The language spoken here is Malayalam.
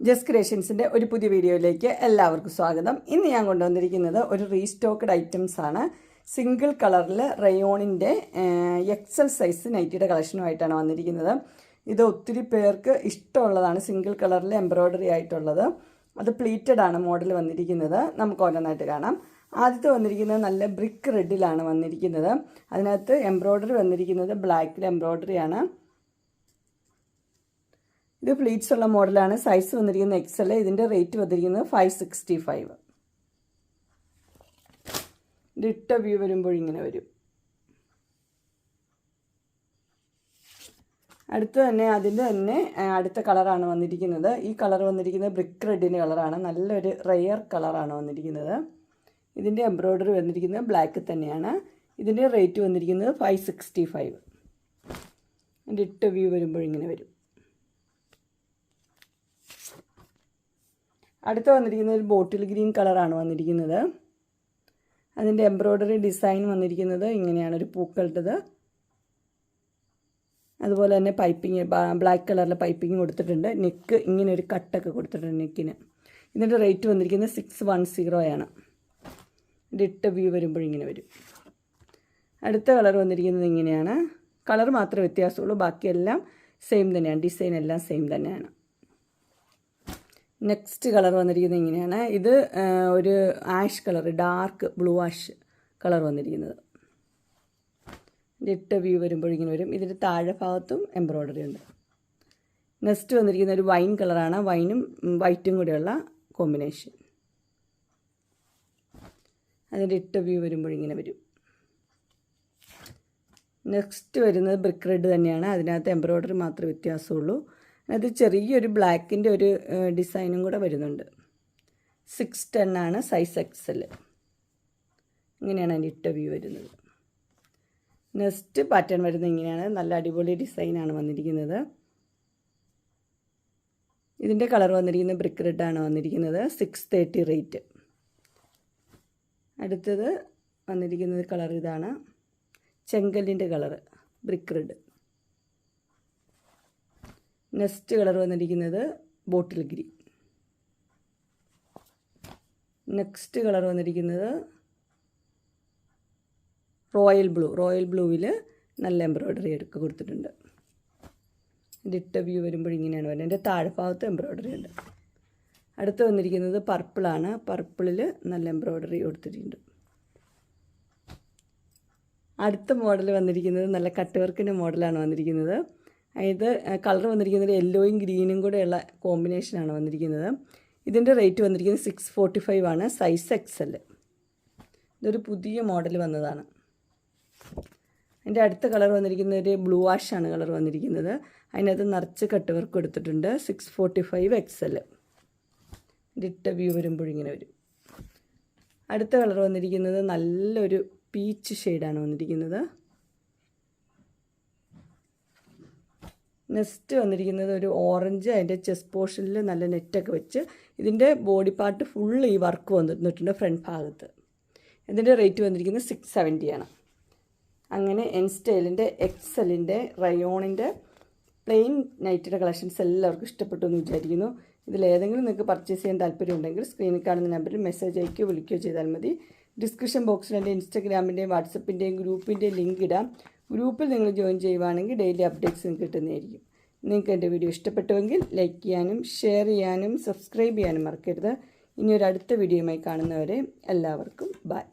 ജസ്റ്റ് ക്രിയേഷൻസിൻ്റെ ഒരു പുതിയ വീഡിയോയിലേക്ക് എല്ലാവർക്കും സ്വാഗതം. ഇന്ന് ഞാൻ കൊണ്ടുവന്നിരിക്കുന്നത് ഒരു റീസ്റ്റോക്ക്ഡ് ഐറ്റംസ് ആണ്. സിംഗിൾ കളറിൽ റയോണിൻ്റെ എക്സൽ സൈസ് നൈറ്റിയുടെ കളക്ഷനുമായിട്ടാണ് വന്നിരിക്കുന്നത്. ഇത് ഒത്തിരി പേർക്ക് ഇഷ്ടമുള്ളതാണ്. സിംഗിൾ കളറിൽ എംബ്രോയ്ഡറി ആയിട്ടുള്ളത്. അത് പ്ലീറ്റഡ് ആണ് മോഡൽ വന്നിരിക്കുന്നത്. നമുക്ക് ഓരോന്നായിട്ട് കാണാം. ആദ്യത്തെ വന്നിരിക്കുന്നത് നല്ല ബ്രിക്ക് റെഡിലാണ് വന്നിരിക്കുന്നത്. അതിനകത്ത് എംബ്രോയ്ഡറി വന്നിരിക്കുന്നത് ബ്ലാക്കിൽ എംബ്രോയ്ഡറിയാണ്. ഇത് പ്ലീറ്റ്സ് ഉള്ള മോഡലാണ്. സൈസ് വന്നിരിക്കുന്നത് എക്സൽ. ഇതിൻ്റെ റേറ്റ് വന്നിരിക്കുന്നത് 565. ഇത് ഇട്ട വ്യൂ വരുമ്പോൾ ഇങ്ങനെ വരും. അതിൻ്റെ തന്നെ അടുത്ത കളറാണ് വന്നിരിക്കുന്നത്. ഈ കളർ വന്നിരിക്കുന്നത് ബ്രിക്ക് റെഡിൻ്റെ കളറാണ്. നല്ലൊരു റെയർ കളറാണ് വന്നിരിക്കുന്നത്. ഇതിൻ്റെ എംബ്രോയ്ഡറി വന്നിരിക്കുന്നത് ബ്ലാക്ക് തന്നെയാണ്. ഇതിൻ്റെ റേറ്റ് വന്നിരിക്കുന്നത് 565. ഇതിൻ്റെ ഇട്ട വ്യൂ വരുമ്പോൾ ഇങ്ങനെ വരും. അടുത്ത വന്നിരിക്കുന്നത് ഒരു ബോട്ടിൽ ഗ്രീൻ കളറാണ് വന്നിരിക്കുന്നത്. അതിൻ്റെ എംബ്രോയ്ഡറി ഡിസൈൻ വന്നിരിക്കുന്നത് ഇങ്ങനെയാണ്, ഒരു പൂക്കളുടേത്. അതുപോലെ തന്നെ പൈപ്പിങ് ബ്ലാക്ക് കളറിലെ പൈപ്പിങ് കൊടുത്തിട്ടുണ്ട്. നെക്ക് ഇങ്ങനെ ഒരു കട്ടൊക്കെ കൊടുത്തിട്ടുണ്ട് നെക്കിന്. ഇതിൻ്റെ റേറ്റ് വന്നിരിക്കുന്നത് 610 ഇതിൻ്റെ ഇട്ട വ്യൂ വരുമ്പോൾ ഇങ്ങനെ വരും. അടുത്ത കളർ വന്നിരിക്കുന്നത് ഇങ്ങനെയാണ്. കളർ മാത്രമേ വ്യത്യാസമുള്ളൂ, ബാക്കിയെല്ലാം സെയിം തന്നെയാണ്. ഡിസൈൻ എല്ലാം സെയിം തന്നെയാണ്. നെക്സ്റ്റ് കളർ വന്നിരിക്കുന്നത് ഇങ്ങനെയാണ്. ഇത് ഒരു ash colour, dark blue ash colour വന്നിരിക്കുന്നത്. ഇതിൻ്റെ ഇട്ട വ്യൂ വരുമ്പോൾ ഇങ്ങനെ വരും. ഇതിൻ്റെ താഴെ ഭാഗത്തും എംബ്രോയ്ഡറി ഉണ്ട്. നെക്സ്റ്റ് വന്നിരിക്കുന്ന ഒരു വൈൻ കളറാണ്. വൈനും വൈറ്റും കൂടെയുള്ള കോമ്പിനേഷൻ. അതിൻ്റെ ഇട്ട വ്യൂ വരുമ്പോൾ ഇങ്ങനെ വരും. നെക്സ്റ്റ് വരുന്നത് ബ്രിക്ക് റെഡ് തന്നെയാണ്. അതിനകത്ത് എംബ്രോയ്ഡറി മാത്രമേ വ്യത്യാസമുള്ളൂ. അത് ചെറിയൊരു ബ്ലാക്കിൻ്റെ ഒരു ഡിസൈനും കൂടെ വരുന്നുണ്ട്. 610 ആണ് സൈസ് എക്സൽ. ഇങ്ങനെയാണ് അതിൻ്റെ ഇട്ട വ്യൂ വരുന്നത്. നെക്സ്റ്റ് പാറ്റേൺ വരുന്നത് ഇങ്ങനെയാണ്. നല്ല അടിപൊളി ഡിസൈനാണ് വന്നിരിക്കുന്നത്. ഇതിൻ്റെ കളർ വന്നിരിക്കുന്നത് ബ്രിക്ക് റെഡാണ് വന്നിരിക്കുന്നത്. 630 റേറ്റ്. അടുത്തത് വന്നിരിക്കുന്നത് കളർ ഇതാണ്, ചെങ്കല്ലിൻ്റെ colour, brick red. Next colour വന്നിരിക്കുന്നത് ബോട്ടിൽ ഗ്രീൻ. നെക്സ്റ്റ് കളർ വന്നിരിക്കുന്നത് റോയൽ ബ്ലൂ. റോയൽ ബ്ലൂവിൽ നല്ല എംബ്രോയ്ഡറി എടുക്കുക കൊടുത്തിട്ടുണ്ട്. ഇതിൻ്റെ ഇട്ട വ്യൂ വരുമ്പോൾ ഇങ്ങനെയാണ് വരുന്നത്. എൻ്റെ താഴ്ഭാഗത്ത് എംബ്രോയ്ഡറി ഉണ്ട്. അടുത്ത് വന്നിരിക്കുന്നത് പർപ്പിളാണ്. പർപ്പിളിൽ നല്ല എംബ്രോയ്ഡറി കൊടുത്തിട്ടുണ്ട്. അടുത്ത മോഡൽ വന്നിരിക്കുന്നത് നല്ല കട്ട് വർക്കിൻ്റെ മോഡലാണ് വന്നിരിക്കുന്നത്. ഇത് കളർ വന്നിരിക്കുന്നത് യെല്ലോയും ഗ്രീനും കൂടെയുള്ള കോമ്പിനേഷനാണ് വന്നിരിക്കുന്നത്. ഇതിൻ്റെ റേറ്റ് വന്നിരിക്കുന്നത് 645 ആണ് സൈസ് എക്സൽ. ഇതൊരു പുതിയ മോഡൽ വന്നതാണ്. അതിൻ്റെ അടുത്ത കളർ വന്നിരിക്കുന്നത് ഒരു ബ്ലൂ ആഷാണ് കളർ വന്നിരിക്കുന്നത്. അതിനകത്ത് നിറച്ച് കട്ട് വർക്ക് കൊടുത്തിട്ടുണ്ട്. 645 എക്സൽ. ഇട്ട വ്യൂ വരുമ്പോൾ ഇങ്ങനെ വരും. അടുത്ത കളർ വന്നിരിക്കുന്നത് നല്ലൊരു പീച്ച് ഷെയ്ഡാണ് വന്നിരിക്കുന്നത്. നെക്സ്റ്റ് വന്നിരിക്കുന്നത് ഒരു ഓറഞ്ച്. അതിൻ്റെ ചെസ്റ്റ് പോർഷനിൽ നല്ല നെറ്റൊക്കെ വെച്ച് ഇതിൻ്റെ ബോഡി പാർട്ട് ഫുള്ള് ഈ വർക്ക് വന്നിട്ടുണ്ട് ഫ്രണ്ട് ഭാഗത്ത്. ഇതിൻ്റെ റേറ്റ് വന്നിരിക്കുന്നത് 670 ആണ്. അങ്ങനെ എൻ സ്റ്റൈലിൻ്റെ എക്സലിൻ്റെ റയോണിൻ്റെ പ്ലെയിൻ നൈറ്റിയുടെ കളക്ഷൻസ് എല്ലാവർക്കും ഇഷ്ടപ്പെട്ടു എന്ന് വിചാരിക്കുന്നു. ഇതിലേതെങ്കിലും നിങ്ങൾക്ക് പർച്ചേസ് ചെയ്യാൻ താല്പര്യമുണ്ടെങ്കിൽ സ്ക്രീനിൽ കാണുന്ന നമ്പറിൽ മെസ്സേജ് അയക്കുകയോ വിളിക്കുകയോ ചെയ്താൽ മതി. ഡിസ്ക്രിപ്ഷൻ ബോക്സിൽ എൻ്റെ ഇൻസ്റ്റാഗ്രാമിൻ്റെയും വാട്സപ്പിൻ്റെയും ഗ്രൂപ്പിൻ്റെയും ലിങ്ക് ഇടാം. ഗ്രൂപ്പിൽ നിങ്ങൾ ജോയിൻ ചെയ്യുവാണെങ്കിൽ ഡെയിലി അപ്ഡേറ്റ്സ് കിട്ടുന്നതായിരിക്കും. നിങ്ങൾക്ക് എൻ്റെ വീഡിയോ ഇഷ്ടപ്പെട്ടുവെങ്കിൽ ലൈക്ക് ചെയ്യാനും ഷെയർ ചെയ്യാനും സബ്സ്ക്രൈബ് ചെയ്യാനും മറക്കരുത്. ഇനി ഒരു അടുത്ത വീഡിയോയുമായി കാണുന്നവരെ എല്ലാവർക്കും ബൈ.